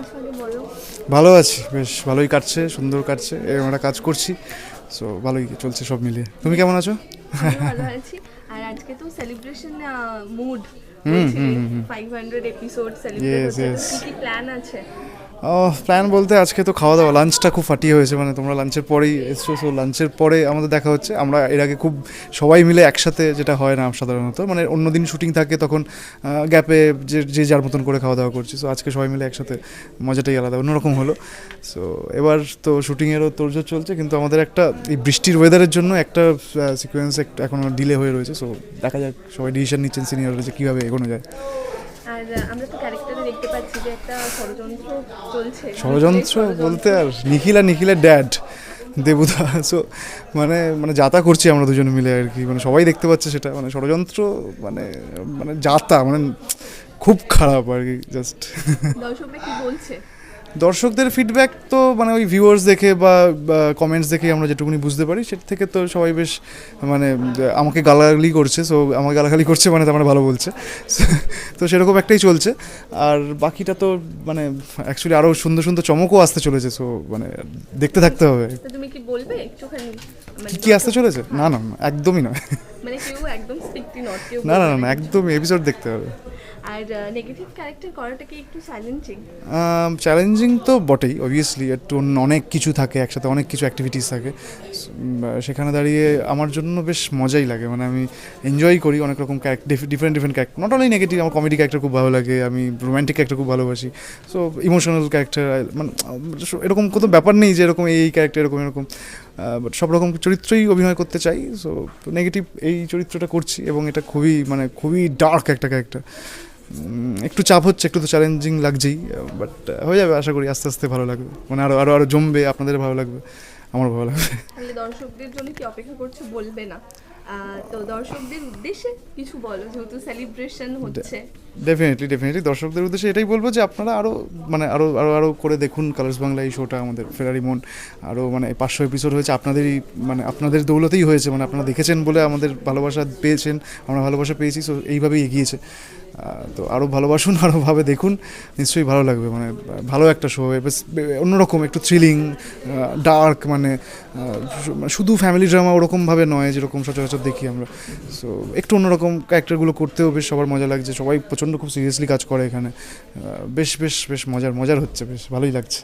আছো আগে বলো। ভালো আছি, বেশ ভালোই কাটছে, সুন্দর কাটছে, এরকম একটা কাজ করছি। সো ভালোই চলছে সব মিলিয়ে। তুমি কেমন আছো? আমি ভালো আছি। আর আজকে তো সেলিব্রেশন মুড হুম বলছিলে, হুম হুম হুম 500 এপিসোড সেলিব্রেট ইয়েস হচ্ছে, তো ইয়েস। কি কি প্ল্যান আছে? ও, প্ল্যান বলতে আজকে তো খাওয়া দাওয়া, লাঞ্চটা খুব ফাটিয়ে হয়েছে, মানে তোমরা লাঞ্চের পরেই এসছো, সো লাঞ্চের পরে আমাদের দেখা হচ্ছে। আমরা এর আগে খুব সবাই মিলে একসাথে, যেটা হয় না সাধারণত, মানে অন্যদিন শুটিং থাকে তখন গ্যাপে যে যে যার মতন করে খাওয়া দাওয়া করছি। সো আজকে সবাই মিলে একসাথে, মজাটাই আলাদা, অন্যরকম হলো। সো এবার তো শুটিংয়েরও তোড়জোড় চলছে, কিন্তু আমাদের একটা এই বৃষ্টির ওয়েদারের জন্য একটা সিকোয়েন্স এখনও ডিলে হয়ে রয়েছে। সো দেখা যাক, সবাই ডিসিশন নিচ্ছেন সিনিয়ররা যে কীভাবে এগোনো যায়। আর আমরা তো ক্যারেক্টারে দেখতে পাচ্ছি যে একটা ষড়যন্ত্র চলছে, নিখিলের ষড়যন্ত্র বলতে ষড়যন্ত্র। আর নিখিলের ড্যাড দেবুদা। সো মানে মানে যাতা করছি আমরা দুজন মিলে আর কি, মানে সবাই দেখতে পাচ্ছে সেটা, মানে ষড়যন্ত্র, মানে মানে যাতা, মানে খুব খারাপ আর কি, জাস্ট। দর্শকরা কি বলছে? দর্শকদের ফিডব্যাক তো মানে ওই ভিউয়ার্স দেখে বা কমেন্টস দেখে আমরা যেটুকুনি বুঝতে পারি, সেটা থেকে তো সবাই বেশ মানে আমাকে গালাগালি করছে। সো আমাকে গালাগালি করছে মানে তার মানে ভালো বলছে। তো সেরকম একটাই চলছে। আর বাকিটা তো মানে অ্যাকচুয়ালি আরও সুন্দর সুন্দর চমকও আসতে চলেছে। সো মানে দেখতে থাকতে হবে। তো তুমি কি বলবে একটুখানি, মানে কি কি আসতে চলেছে? না না না, একদমই নয়। মানে কেউ একদম স্ট্রিক্টলি নট, কেউ না না বলবে না না না, কিছু? একদমই এপিসোড দেখতে হবে। আর নেগেটিভ ক্যারেক্টার করাটা কি একটু চ্যালেঞ্জিং? চ্যালেঞ্জিং তো বটেই, অবভিয়াসলি একটু অনেক কিছু থাকে একসাথে, অনেক কিছু অ্যাক্টিভিটিস থাকে। সেখানে দাঁড়িয়ে আমার জন্য বেশ মজাই লাগে, মানে আমি এনজয় করি অনেক রকম different different character, not only negative. আমার কমেডি ক্যারেক্টার খুব ভালো লাগে, আমি রোম্যান্টিক ক্যারেক্টার খুব ভালোবাসি। সো ইমোশনাল ক্যারেক্টার, মানে এরকম কোনো ব্যাপার নেই যে এরকম এই ক্যারেক্টার এরকম এরকম, বাট সব রকম চরিত্রই অভিনয় করতে চাই। সো নেগেটিভ এই চরিত্রটা করছি, এবং এটা খুবই মানে খুবই ডার্ক একটা ক্যারেক্টার। একটু চাপ হচ্ছে, একটু তো চ্যালেঞ্জিং লাগছেই, বাট হয়ে যাবে আশা করি। আস্তে আস্তে ভালো লাগবে, মানে আরও আরও আরও জমবে, আপনাদের ভালো লাগবে, আমার ভালো লাগবে। তাহলে দর্শকদের জন্য কি অপেক্ষা করছো বলবে না? তো দর্শকদের উদ্দেশ্যে কিছু বলো, যেহেতু সেলিব্রেশন হচ্ছে। ডেফিনেটলি ডেফিনেটলি দর্শকদের উদ্দেশ্যে এটাই বলবো যে আপনারা আরও মানে আরও আরও আরও করে দেখুন কালার্স বাংলা এই শোটা, আমাদের ফেরারি মন। আরও মানে 500 এপিসোড হয়েছে আপনাদেরই, মানে আপনাদের দৌলতেই হয়েছে, মানে আপনারা দেখেছেন বলে আমাদের ভালোবাসা পেয়েছেন, আমরা ভালোবাসা পেয়েছি। সো এইভাবেই এগিয়েছে। তো আরও ভালোবাসুন, আরও ভাবে দেখুন, নিশ্চয়ই ভালো লাগবে। মানে ভালো একটা শো, অন্যরকম, একটু থ্রিলিং, ডার্ক, মানে শুধু ফ্যামিলি ড্রামা ওরকমভাবে নয় যেরকম সচরাচর দেখি আমরা। সো একটু অন্যরকম ক্যারেক্টারগুলো করতেও বেশ সবার মজা লাগছে, সবাই প্রচণ্ড খুব সিরিয়াসলি কাজ করে এখানে। বেশ বেশ বেশ মজার মজার হচ্ছে, বেশ ভালোই লাগছে।